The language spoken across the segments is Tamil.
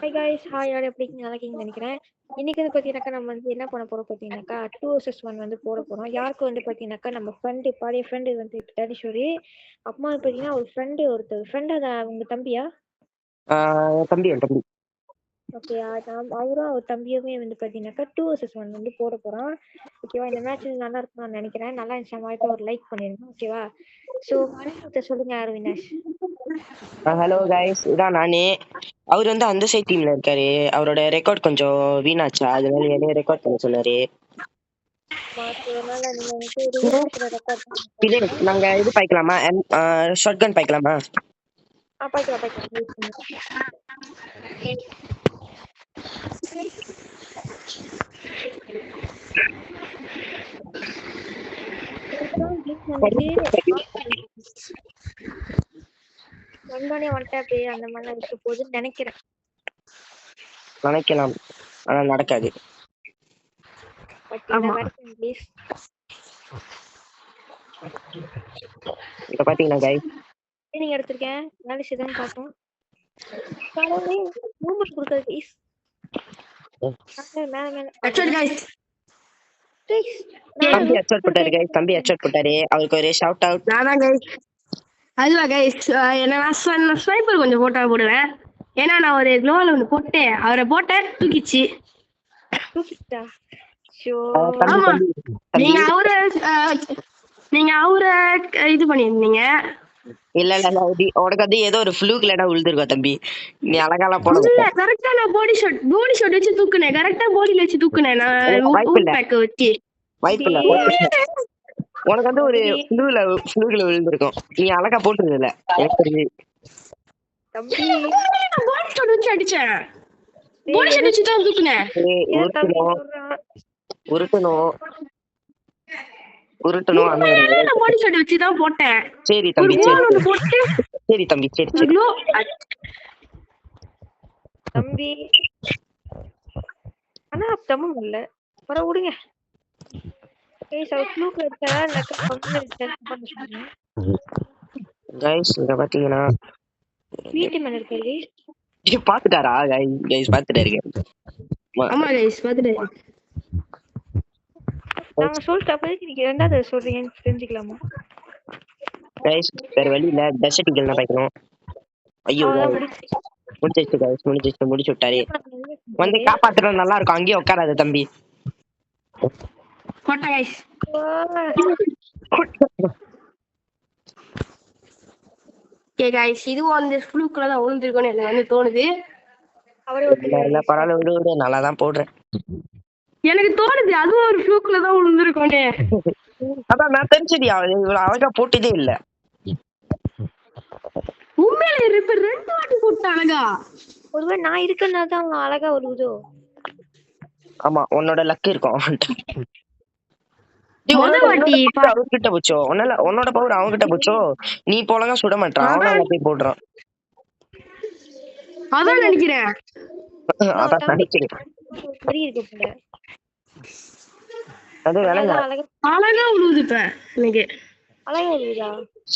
ஹாய் காய்ஸ், ஹாய் யார் எப்படி இருக்கீங்க? நல்லா இருக்கீங்கன்னு நினைக்கிறேன். இன்னைக்கு வந்து பார்த்தீங்கன்னாக்கா நம்ம வந்து என்ன பண்ண போறோம் பார்த்தீங்கன்னாக்கா 2 vs 1 வந்து போட போறோம். யாருக்கு வந்து பார்த்தீங்கன்னாக்கா நம்ம ஃப்ரெண்டு பழைய ஃப்ரெண்டு வந்து தனீஸ்வரி. அப்புறமா வந்து பார்த்தீங்கன்னா ஒரு ஃப்ரெண்டு அத உங்க தம்பியா? தம்பி என் தம்பி. ஓகேயா? அவரும் அவர் தம்பியுமே வந்து பார்த்தீங்கன்னாக்கா 2 vs 1 வந்து போட போறோம். ஓகேவா? இந்த மேட்ச் நல்லா இருக்கும்னு நான் நினைக்கிறேன். நல்லா இருந்துச்சு மாதிரி ஒரு லைக் பண்ணிருங்க. ஓகேவா? ஸோ மணிமுத்தை சொல்லுங்க யார் வினாஷ்? ஹலோ கைஸ், இதான் நானே. அவர் வந்து அந்த சைட் டீம்ல இருக்காரு. அவரோட ரெக்கார்ட் கொஞ்சம் வீணாச்சா, அதனால என்னைய ரெக்கார்ட் பண்ண சொன்னாரு. அதனால நீங்க வந்து ஒரு வினாஷோட ரெக்கார்ட் இதே நாங்க இது பாய்க்கலாமா? ஷார்ட் கன் பாய்க்கலாமா? பாய்க்கலாம். வந்தோடனே வந்துட்டா அந்த மாதிரி இருக்க போகுதுன்னு நினைக்கலாம், ஆனா நடக்காது. இப்ப பாத்தீங்கன்னா கைஸ் நீங்க எடுத்திருக்கேன் வேலை செய்தான் பார்த்தோம். மூமெண்ட் கொடுக்காது ப்ளீஸ். தம்பி ஹெட்ஷாட் போட்டாரு கைஸ், தம்பி ஹெட்ஷாட் போட்டாரு. அவருக்கு ஒரு ஷவுட் அவுட். நான்தான் கைஸ். அதுவா கைஸ், நான் ஸ்னைப்பர் கொஞ்சம் போட்டா போடுவேன். ஏன்னா நான் ஒரு க்ளோவல் ஒன்று போட்டேன், அவரை போட்டேன் தூக்கிச்சு. ஆமா, நீங்க அவரை இது பண்ணிருந்தீங்க. இல்ல உனக்கு வந்து ஏதோ ஒரு ஃப்ளூக்லடா விழுந்துருக்கா தம்பி. நீ அழகாலாம் போட இல்ல, கரெக்டா நான் பாடி ஷாட் வச்சு தூக்குனேன். கரெக்டா பாடியில வச்சு தூக்குனேன் நான் வச்சு. வாய்ப்பில்ல. உனக்கு வந்து ஒரு ஃப்ளூக்ல விழுந்திருக்கும். நீ அழகா போட்டுருதுல எனக்கு தெரிஞ்சு. பாடி ஷாட் வச்சு அடிச்சேன். பாடி ஷாட் வச்சு தான் தூக்குனேன். உருட்டணும் அந்த பாடி ஷாட் வச்சு தான் போட்டேன். சரி தம்பி, சரி தம்பி, சரி தம்பி. ஆனா தமிழ் இல்ல, வர விடுங்க. கைஸ் இங்க பாத்தீங்கன்னா பாத்துட்டாரா? கைஸ் பாத்துட்டாரு. ஆமா கைஸ் பாத்துட்டாரு. நாங்க சொல்லிட்டு அப்போதைக்கு நீங்க ரெண்டாவது சொல்றீங்கன்னு தெரிஞ்சுக்கலாமா? கைஸ் வேற வழி இல்ல, டெசர்ட் ஈகிள் தான் பாய்க்கணும். ஐயோ முடிச்சிச்சு கைஸ், முடிச்சு விட்டாரு. வந்து காப்பாத்துறது நல்லா இருக்கும், அங்கேயே உட்காராது தம்பி. போட்டா கைஸ். ஓகே கைஸ், இதுவும் அந்த ஃப்ளூக்ல தான் விழுந்திருக்கும்னு எனக்கு வந்து தோணுது. இல்ல பரவாயில்ல, விடு நல்லா தான் போடுறேன். எனக்கு தோணுது அதுவும் ஒரு ஃப்ளூக்ல தான் விழுந்திருக்கும்னு. அதான் நான் தெரிஞ்சது, இவ்வளவு அழகா போட்டதே இல்ல. உண்மையிலே இப்ப 2 வாட்டி போட்டேன் அழகா. ஒருவேளை நான் இருக்கனால தான் அவங்க அழகா வருதோ. ஆமா, உன்னோட லக் இருக்கும். அவர்கிட்ட போச்சோ, உன்னோட பவர் அவன்கிட்ட போச்சோ. நீ போலங்க சுட மாட்டான், அவனால போய் போடுறான். அதான் நினைக்கிறேன். அது அழகா உழுவுது இப்ப எனக்கு. அழகா உழுவுதா?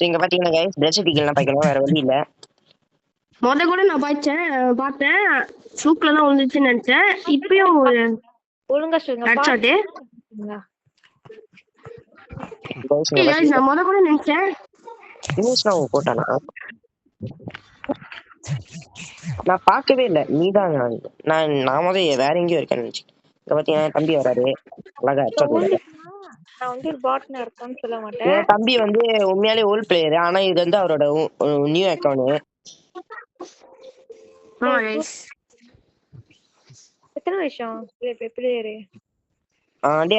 இங்க பாத்தீங்கன்னா கைஸ் டெசர்ட் ஈகிள் பாய்க்கணும், வேற வழி இல்ல. கூட நான் பார்த்தேன் ஃப்ளூக்ல தான் விழுந்துச்சுன்னு நினைச்சேன். இப்பயும் ஒழுங்கா சொல்லுங்க. நான் கூட நினைச்சேன் போட்டானா, நான் பார்க்கவே இல்லை. நீதான் நான் வேற எங்கேயும் இருக்கேன்னு நினைச்சேன். இங்க பாத்தீங்கன்னா தம்பி வராரு, அழகா சொல்ல மாட்டேன். தம்பி வந்து உண்மையாலே ஓல்ட் பிளேயர், ஆனா இது வந்து அவரோட நியூ அக்கவுண்ட். எத்தனை வருஷம் பிளேயரு?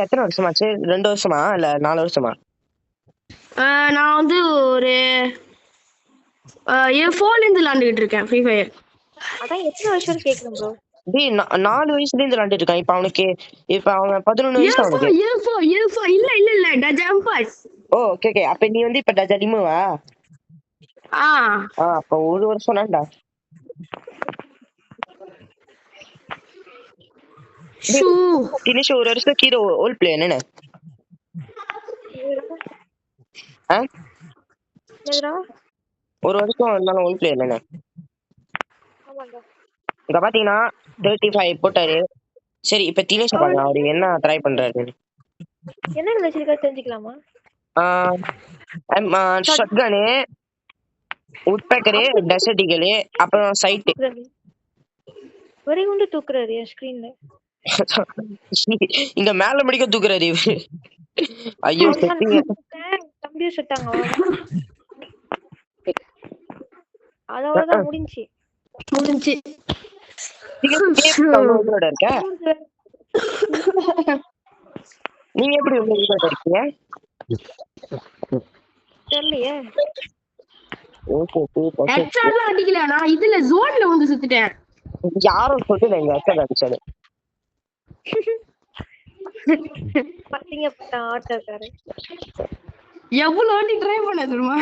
எத்தனை வருஷமாச்சு? 2 வருஷமா இல்ல 4 வருஷமா? நான் வந்து ஒரு என் போன்ல இருந்து விளையாண்டுட்டு இருக்கேன் ஃப்ரீ ஃபயர். அதான் எத்தனை வருஷம் கேக்குறேன் ப்ரோ. 4 வயசுல இருந்து விளையாண்டுட்டு இருக்கான். இப்ப அவனுக்கு 11 வயசு அவனுக்கு. இல்ல டஜாம்பஸ். ஓகே அப்ப நீ வந்து இப்ப டஜா லிமுவா? அப்ப 1 வருஷம் தான்டா. தினேஷ் 1 வருஷம் கீழே ஓல்ட் பிளேயர் என்ன? ஒரு வருஷம் இருந்தாலும் ஓல்ட் பிளேயர் என்ன? இங்க பாத்தீங்கன்னா 35 போட்டாரு. சரி இப்ப தினேஷ் பாருங்க அவரு என்ன ட்ரை பண்றாரு. என்ன வச்சிருக்கா தெரிஞ்சுக்கலாமா? ஷாட்கனு, உட்பேக்கரு, டெசர்டிகலு, அப்புறம் சைட்டு. ஒரே குண்டு தூக்குறாரு என் ஸ்கிரீன்ல. இங்க மேல முடிக்க தூக்குறாரு இவரு. ஐயோ செத்தீங்க. தம்பியும் செத்தாங்க. அவ்வளவுதான் முடிஞ்சு. இருக்க நீங்க எப்படி உங்க இதோட இருக்கீங்க? தெரியலையே. ஹெட்ஷாட்லாம் அடிக்கல, நான் இதுல ஜோன்ல வந்து சுத்திட்டேன். யாரும் சொல்லல எங்க ஹெட்ஷாட் அடிச்சது. பாத்தீங்க ஆட்டோக்காரு எவ்வளவு வாட்டி ட்ரை பண்ண தெரியுமா?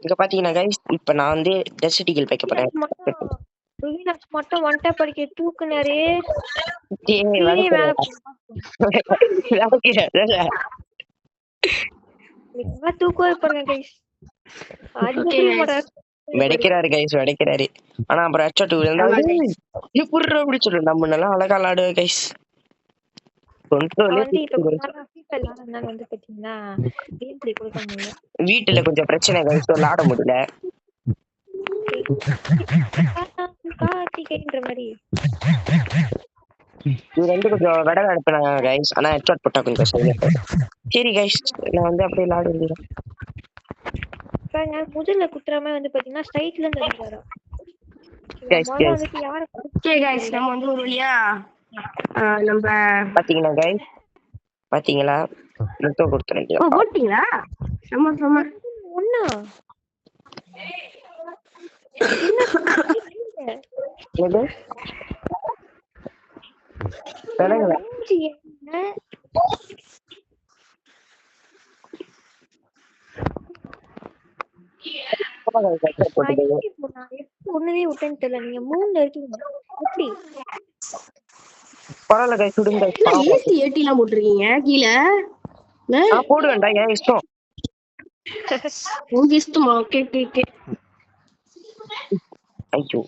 இங்க பாத்தீங்கன்னா கைஸ் இப்ப நான் வந்து டெசர்டிகல் வைக்க போறேன். மட்டும் ஒன் டைப் அடிக்க தூக்குனாரே. தூக்குவாரு பாருங்க கைஸ். வெடைக்கிறாரு கைஸ் வெடைக்கிறாரு. ஆனா அப்புறம் ஹெட்ஷாட் விழுந்தாலும் எப்படி அப்படி சொல்லு நம்ம நல்லா அழகா விளையாடுவ கைஸ். வீட்டுல கொஞ்சம் பிரச்சனை கைஸ் விளையாட முடியல. இது ரெண்டு கொஞ்சம் விட அனுப்பினாங்க கைஸ். ஆனா ஹெட்ஷாட் போட்டா கொஞ்சம் சரி கைஸ் நான் வந்து அப்படியே விளையாட முடியல. முதல்ல குத்துறாம வந்து பாத்தீங்கன்னா ஸ்ட்ரைட்ல இருந்து அடிச்சாரா. நம்ம வந்து ஒரு வழியா நம்ம பாத்தீங்களா கைஸ் பாத்தீங்களா நெட்டோ கொடுத்துறேன். போட்டீங்களா? சும்மா சும்மா ஒண்ணா எது சொல்லுங்க. ஒண்ணுவே விட்டேன்னு தெரியல. நீங்க மூணுல இருக்கீங்க எப்படி? பரவாயில்ல கைஸ் சுடுங்க. ஏசி ஏட்டிலாம் போட்டுருக்கீங்க கீழே. நான் போடுவேன்டா என் இஷ்டம். உங்க இஷ்டமா? Okay okay okay. ஐயோ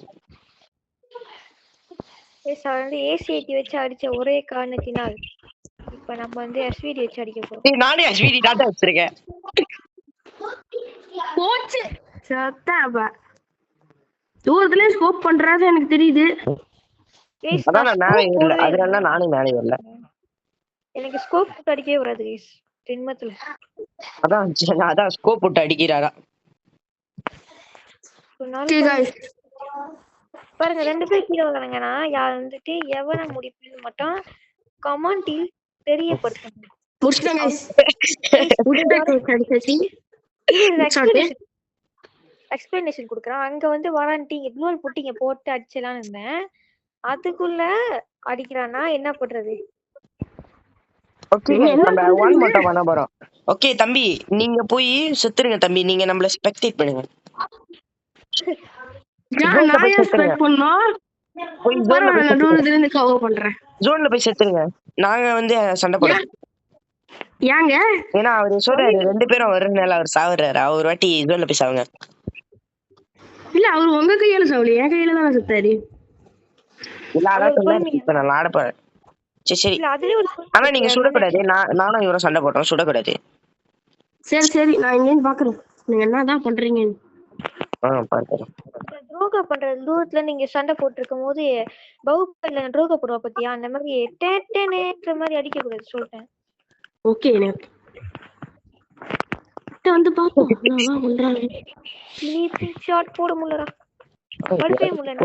ஏசி ஏட்டி வச்சு அடிச்ச ஒரே காரணத்தினால் இப்ப நம்ம வந்து எஸ்விடி வச்சு அடிக்க போறோம். நானே எஸ்விடி டாட்டா வச்சிருக்கேன். போச்சு சத்தாப்பா. தூரத்துல ஸ்கோப் பண்றாது எனக்கு தெரியுது. அதான் நான் மேலே இல்ல அதனால நானும் மேலே வரல. எனக்கு ஸ்கோப் போட்டு அடிக்கவே வராது கைஸ் ஜென்மத்துல. அதான் ஸ்கோப் போட்டு அடிக்கிறாரா. பாருங்க ரெண்டு பேர் கீழே வராங்கன்னா யார் வந்துட்டு எவனை முடிப்புன்னு மட்டும் கமெண்டில் தெரியப்படுத்துங்க. எக்ஸ்பிளனேஷன் கொடுக்குறேன். அங்க வந்து வரான்ட்டீங்க க்ளோல் போட்டீங்க போட்டு அடிச்சலான்னு இருந்தேன். அதுக்குள்ள அடிக்கிறானா என்ன பண்றது? ஓகே நம்ம ஒன் மட்டும் பண்ண போறோம். ஓகே தம்பி நீங்க போய் சுத்துருங்க தம்பி. நீங்க நம்மள ஸ்பெக்டேட் பண்ணுங்க. ஜோன்ல போய் செத்துருங்க. நாங்க வந்து சண்டை போடுறோம். ஏங்க ஏன்னா அவரு சொல்றாரு ரெண்டு பேரும் வர்றதுனால அவர் சாவுறாரு. அவர் வாட்டி ஜோன்ல போய் சாவுங்க. இல்ல அவரு உங்க கையில சாவல என் கையில தானே செத்தாரு. இல்ல அதான் சொன்னாரு. இப்ப நான் விளையாட போறேன். சரி ஆனா நீங்க சுடக்கூடாது. நானும் இவரும் சண்டை போட்டோம். சுடக்கூடாது. சரி நான் இங்க பாக்குறேன் நீங்க என்னதான் பண்றீங்க. ட்ரோகா பண்றது தூரத்துல நீங்க சண்டை போட்டிருக்கும் போது பவுபல்ல ட்ரோகா போடுவா பத்தியா அந்த மாதிரி டேட்டேன்ற மாதிரி அடிக்க கூடாது சொல்லிட்டேன். ஓகே வந்து பாப்போம் நான் பண்றாங்க. நீ ஷாட் போட முடியலடா. வல்பே முடியல.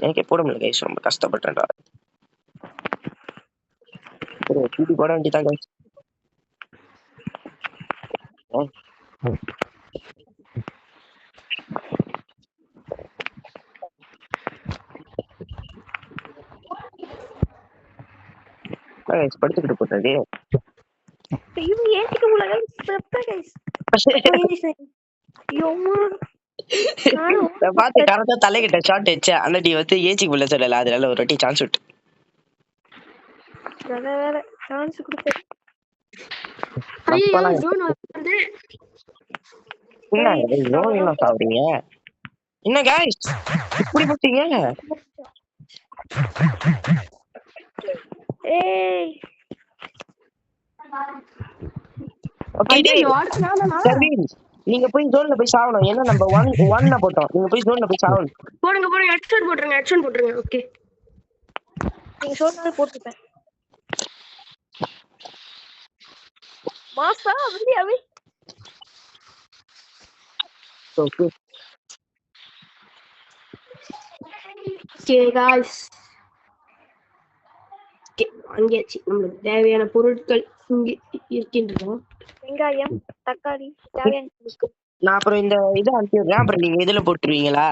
எனக்கு போட முடியல கைஸ். ரொம்ப கஷ்டப்பட்டேன்டா. ஒரு டிடி போட வேண்டியதான் கைஸ். கைஸ் படுத்துக்கிட்டு போட்டாரு. ஐயோ ஏத்திக்க முடியல செத்த கைஸ். யோமா நான் பாத்து கரெக்டா தலைகிட்ட ஷாட் வச்ச. ஆனா நீ வந்து ஏச்சிக்குள்ள சொல்லல. அதனால ஒரு வாட்டி சான்ஸ் விட்டு வேற சான்ஸ் கொடுத்து என்னங்க ஜோன் என்ன சாவறீங்க? என்ன guys இப்படி போட்டீங்க? ஏய் ஓகே டேய் ஐயோ அடுத்து நானா சர்வீன் நீங்க போய் ஜோன்ல போய் சாவணும். ஏன்னா நம்ம 1 போட்டோம். நீங்க போய் ஜோன்ல போய் சாவணும். போடுங்க ஹெட்செட் போட்டுருங்க ஓகே நீங்க சொன்னது போட்டுப்பேன். மாசா அப்படியே ஓகே ஓகே गाइस வாங்கியாச்சு. நமக்கு தேவையான பொருட்கள் இங்கே இருக்கின்றன. வெங்காயம், தக்காளி தேவையான பொருட்கள். நான் அப்புறம் இந்த இதை அனுப்பிடுறேன். அப்புறம் நீங்க இதுல போட்டுருவீங்களா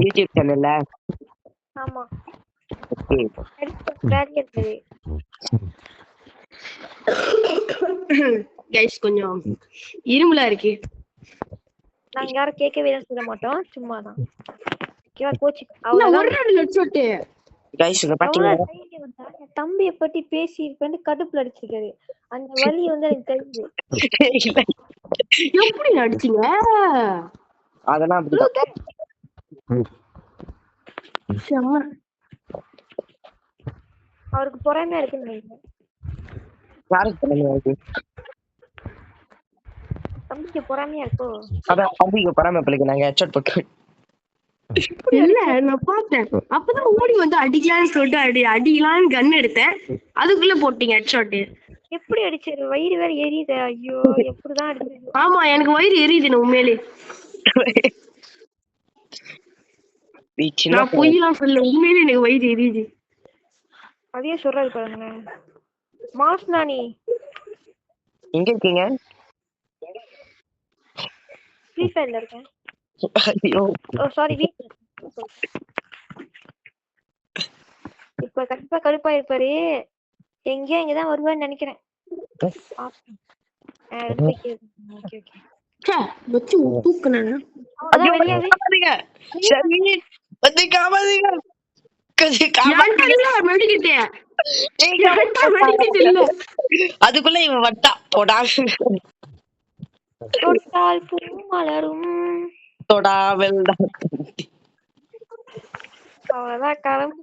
யூடியூப் சேனல்ல? ஆமா ஓகே வேலையா இருக்குது. गाइस கொஞ்சம் இருமலா இருக்கு. நாங்க யாரும் கேட்கவே சொல்ல மாட்டோம், சும்மா தான். ஓகேவா கோச்சு நான் ஒரு நாள் ஹெட்செட் गाइस இங்க பாத்தீங்களா தம்பியை பத்தி பேசி வந்து கடுப்புல அடிச்சிருக்காரு. அந்த வலி வந்து எனக்கு தெரியுது. எப்படி நடிச்சீங்க? அதெல்லாம் அப்படிதான். செம்ம. அவருக்கு பொறாமையா இருக்குன்னு நினைக்கிறேன். யாருக்கு பொறாமையா இருக்கு? தம்பிக்கு பொறாமையா இருக்கோ? அதான் தம்பிக்கு பொறாமை பிள்ளைக்கு நாங்க ஹெட்செட் போட்டு இல்ல நான் பார்த்தேன். அப்பதான் ஓடி வந்து அடிக்கலாம்னு சொல்லிட்டு அடிக்கலாம்னு கன் எடுத்தேன். அதுக்குள்ள போட்டீங்க ஹெட்ஷாட். எப்படி அடிச்சாரு? வயிறு வேற எரியுது. ஐயோ எப்படிதான் அடிச்சது? ஆமா எனக்கு வயிறு எரியுது உண்மையிலே. நான் பொய்யெல்லாம் சொல்ல, உண்மையிலே எனக்கு வயிறு எரியுது. அதையே சொல்றாரு பாருங்க. மாஸ்னானி எங்க இருக்கீங்க? ஃப்ரீ ஃபயர்ல இருக்கேன். ஐயோ ஓ சாரி வீட்ல. இப்ப கண்டிப்பா கடுப்பா இருப்பாரு. எங்கேயோ இங்கதான் வருவான்னு நினைக்கிறேன். ஓகே ச்சே வச்சு தூக்குனேன். அதான் வெளியாவே காப்பாதீங்க ஷர்மின் வந்து காப்பாதீங்க அதுக்குள்ள இவன் வட்டா தொடா தொட்டால் பூ மலரும். தொடாமல் அவ்வளவுதான் களம்.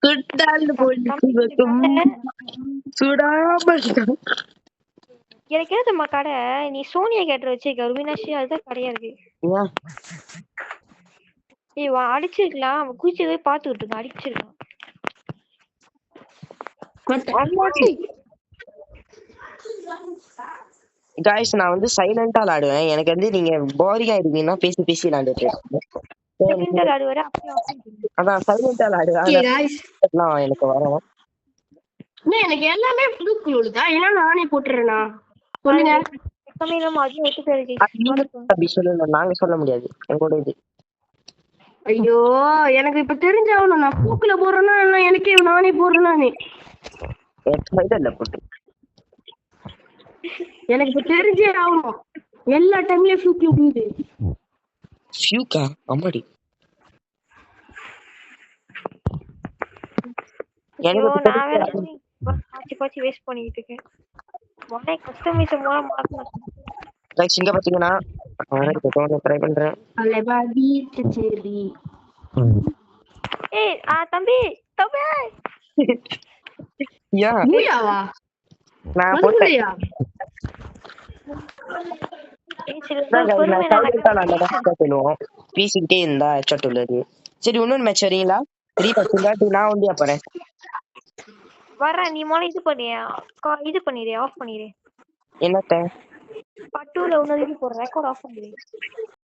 சுட்டால் சுடாமல் எனக்கு ஏன் நம்ம கடை நீ சோனியா கேட்டர் வச்சிருக்க ருமினாஷி அதுதான் கடையா இருக்கு. நீ அடிச்சிருக்கலாம். அவன் குச்சி போய் பாத்துக்கிட்டு இருக்கான். அடிச்சிருக்கான். காய்ஸ் நான் வந்து சைலண்டா விளையாடுவேன். எனக்கு வந்து நீங்க போரிங்கா இருக்கீங்கன்னா பேசி பேசி விளையாண்டுட்டு அதான் சைலண்டா விளையாடுவேன். எனக்கு வரும். எனக்கு எல்லாமே புதுக்குழுதா ஏன்னா நானே போட்டுறேனா சொல்லுங்க. அப்படி சொல்லல, நாங்க சொல்ல முடியாது எங்களோட இது. ஐயோ எனக்கு இப்ப தெரிஞ்சாகணும். நான் பூக்குல போடுறேன்னா இல்லை எனக்கே நானே போடுறேன். நானே போட்டு எனக்கு இப்ப தெரிஞ்சே ஆகணும். எல்லா டைம்லயும் ஃபியூக்ல போகுது. ஃபியூக்கா அம்மாடி எனக்கு பாச்சி வேஸ்ட் பண்ணிட்டு இருக்கேன். மொனை கஸ்டமைஸ் மூலம் மாத்தணும். ரைட் இங்க பாத்தீங்கன்னா ட்ரை பண்றேன். அலபாதி சரி ஏய் தம்பி தம்பி யா பூயாவா நான் போட்டேன். பேசிக்கிட்டே இருந்தா ஹெட்செட் உள்ளது. சரி இன்னொரு மேட்ச் வரீங்களா? 3 நான் ஒண்டியா போறேன். வரேன். நீ முதல்ல இது பண்ணிடு ஆஃப் பண்ணிடு. என்னத்த பட்டுல இன்னொரு இது போடுற ரெக்கார்ட் ஆஃப் பண்ணிடு.